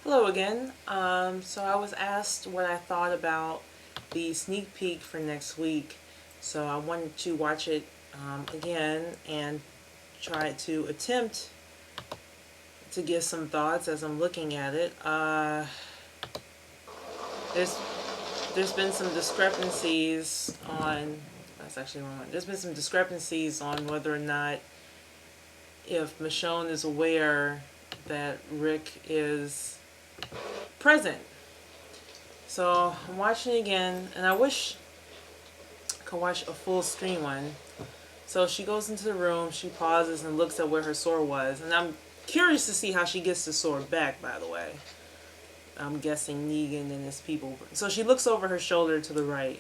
Hello again. So I was asked what I thought about the sneak peek for next week. So I wanted to watch it again and try to attempt to give some thoughts as I'm looking at it. There's there's been some discrepancies on. That's actually wrong. There's been some discrepancies on whether or not if Michonne is aware that Rick is present. So I'm watching it again, and I wish I could watch a full screen one. So she goes into the room, she pauses and looks at where her sword was, and I'm curious to see how she gets the sword back, by the way. I'm guessing Negan and his people. So she looks over her shoulder to the right,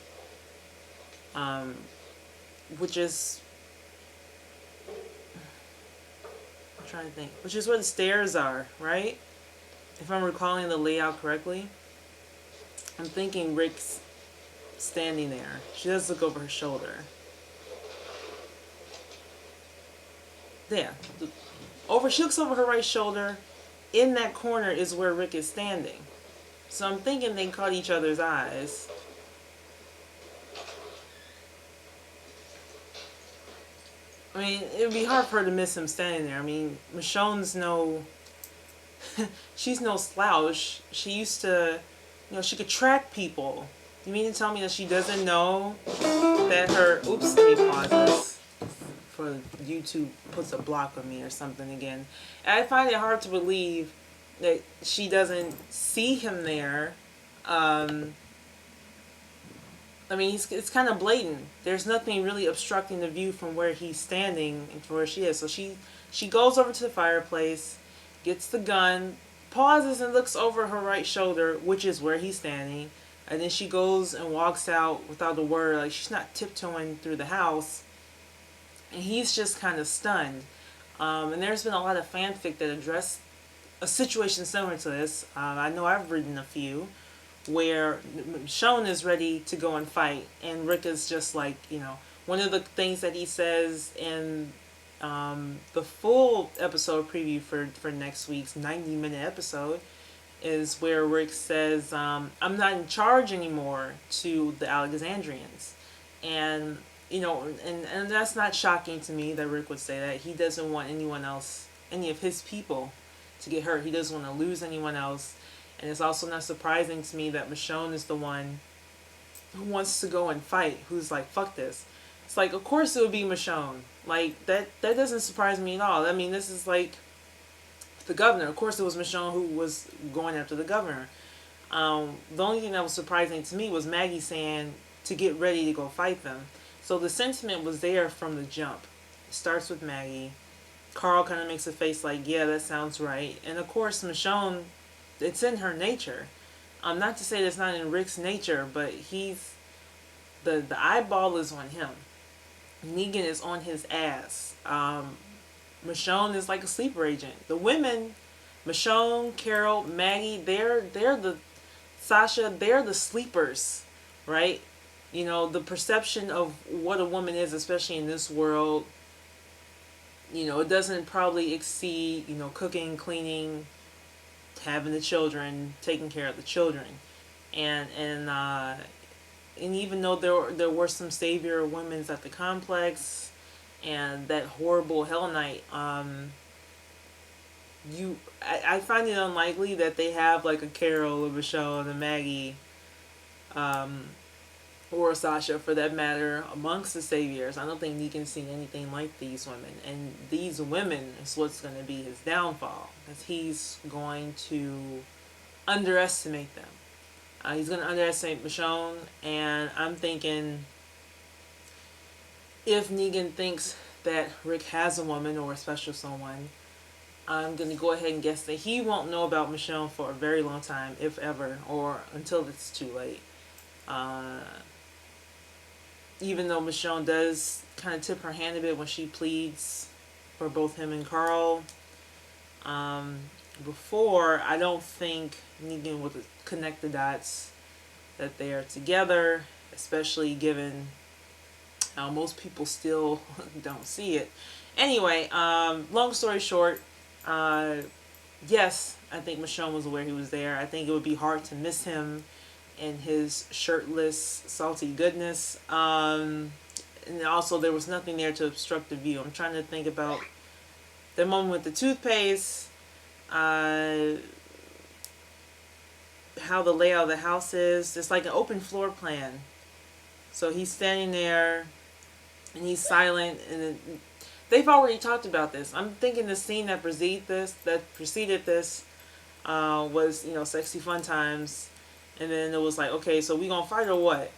um, which is, I'm trying to think, which is where the stairs are, right? If I'm recalling the layout correctly. I'm thinking Rick's standing there. She does look over her shoulder. There. She looks over her right shoulder. In that corner is where Rick is standing. So I'm thinking they caught each other's eyes. I mean, it would be hard for her to miss him standing there. I mean, Michonne's she's no slouch. She used to, she could track people. You mean to tell me that she doesn't know that oops, let me pause this for YouTube puts a block on me or something again. And I find it hard to believe that she doesn't see him there. I mean, it's kind of blatant. There's nothing really obstructing the view from where he's standing and from where she is. So she goes over to the fireplace, gets the gun, pauses and looks over her right shoulder, which is where he's standing. And then she goes and walks out without a word. Like, she's not tiptoeing through the house. And he's just kind of stunned. And there's been a lot of fanfic that address a situation similar to this. I know I've written a few where Michonne is ready to go and fight, and Rick is just like, one of the things that he says in the full episode preview for next week's 90-minute episode is where Rick says, I'm not in charge anymore to the Alexandrians. And, and that's not shocking to me that Rick would say that. He doesn't want anyone else, any of his people, to get hurt. He doesn't want to lose anyone else. And it's also not surprising to me that Michonne is the one who wants to go and fight, who's like, fuck this. It's like, of course it would be Michonne. Like, that doesn't surprise me at all. I mean, this is like the governor. Of course it was Michonne who was going after the governor. The only thing that was surprising to me was Maggie saying to get ready to go fight them. So the sentiment was there from the jump. It starts with Maggie. Carl kind of makes a face like, yeah, that sounds right. And of course Michonne, it's in her nature. Not to say that's not in Rick's nature, but the eyeball is on him. Negan is on his ass. Michonne is like a sleeper agent. The women, Michonne, Carol, Maggie, they're the Sasha, they're the sleepers, right? The perception of what a woman is, especially in this world, it doesn't probably exceed, cooking, cleaning, having the children, taking care of the children. And even though there were some savior women's at the complex and that horrible Hell Night, I find it unlikely that they have like a Carol, a Michelle, and a Maggie, or a Sasha for that matter, amongst the saviors. I don't think Negan's seen anything like these women. And these women is what's going to be his downfall, because he's going to underestimate them. He's going to underestimate Michonne, and I'm thinking if Negan thinks that Rick has a woman or a special someone, I'm going to go ahead and guess that he won't know about Michonne for a very long time, if ever, or until it's too late. Even though Michonne does kind of tip her hand a bit when she pleads for both him and Carl, before, I don't think Negan would connect the dots that they are together, especially given how most people still don't see it. Anyway, long story short, yes, I think Michonne was aware he was there. I think it would be hard to miss him and his shirtless, salty goodness. And also, there was nothing there to obstruct the view. I'm trying to think about the moment with the toothpaste, how the layout of the house is. It's like an open floor plan. So he's standing there, and he's silent, and they've already talked about this. I'm thinking the scene that preceded this, was, sexy fun times, and then it was like, okay, so we gonna fight or what?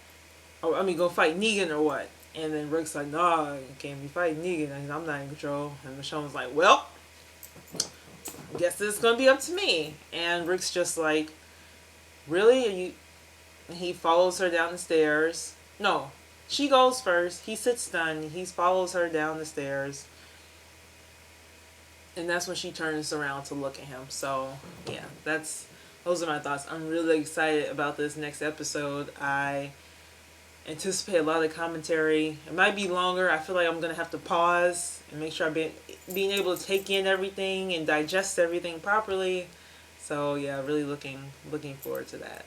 Go fight Negan or what? And then Rick's like, nah, you can't be fighting Negan, and I'm not in control. And Michonne was like, well, I guess this is gonna be up to me. And Rick's just like, really? Are you? And he follows her down the stairs. No, she goes first. He sits stunned. He follows her down the stairs. And that's when she turns around to look at him. So, yeah, those are my thoughts. I'm really excited about this next episode. I anticipate a lot of commentary. It might be longer. I feel like I'm going to have to pause and make sure I'm being able to take in everything and digest everything properly. So, yeah, really looking forward to that.